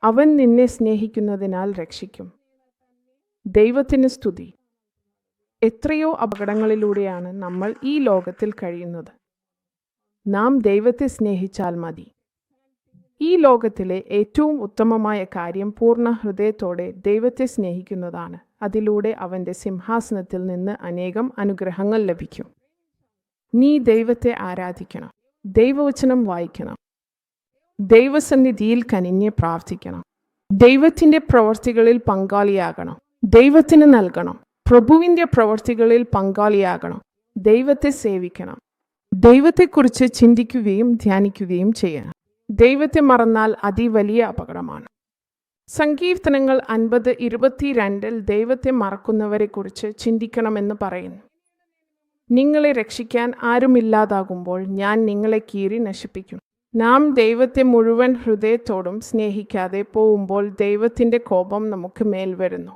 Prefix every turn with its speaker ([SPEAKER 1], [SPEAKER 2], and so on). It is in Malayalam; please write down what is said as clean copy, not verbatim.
[SPEAKER 1] അവൻ നിന്നെ സ്നേഹിക്കുന്നതിനാൽ രക്ഷിക്കും. ദൈവത്തിന് സ്തുതി. എത്രയോ അപകടങ്ങളിലൂടെയാണ് നമ്മൾ ഈ ലോകത്തിൽ കഴിയുന്നത്. നാം ദൈവത്തെ സ്നേഹിച്ചാൽ മതി. ഈ ലോകത്തിലെ ഏറ്റവും ഉത്തമമായ കാര്യം പൂർണ്ണ ഹൃദയത്തോടെ ദൈവത്തെ സ്നേഹിക്കുന്നതാണ്. അതിലൂടെ അവൻ്റെ സിംഹാസനത്തിൽ നിന്ന് അനേകം അനുഗ്രഹങ്ങൾ ലഭിക്കും. നീ ദൈവത്തെ ആരാധിക്കണം, ദൈവവചനം വായിക്കണം, ദൈവസന്നിധിയിൽ കനിഞ്ഞ് പ്രാർത്ഥിക്കണം, ദൈവത്തിൻ്റെ പ്രവർത്തികളിൽ പങ്കാളിയാകണം, ദൈവത്തിന് നൽകണം, പ്രഭുവിൻ്റെ പ്രവർത്തികളിൽ പങ്കാളിയാകണം, ദൈവത്തെ സേവിക്കണം, ദൈവത്തെക്കുറിച്ച് ചിന്തിക്കുകയും ധ്യാനിക്കുകയും ചെയ്യണം. ദൈവത്തെ മറന്നാൽ അതിവലിയ അപകടമാണ്. സങ്കീർത്തനങ്ങൾ 50:22 ദൈവത്തെ മറക്കുന്നവരെക്കുറിച്ച് ചിന്തിക്കണമെന്ന് പറയുന്നു. നിങ്ങളെ രക്ഷിക്കാൻ ആരുമില്ലാതാകുമ്പോൾ ഞാൻ നിങ്ങളെ കീറി നശിപ്പിക്കും. നാം ദൈവത്തെ മുഴുവൻ ഹൃദയത്തോടും സ്നേഹിക്കാതെ പോവുമ്പോൾ ദൈവത്തിൻ്റെ കോപം നമുക്ക് മേൽ വരുന്നു.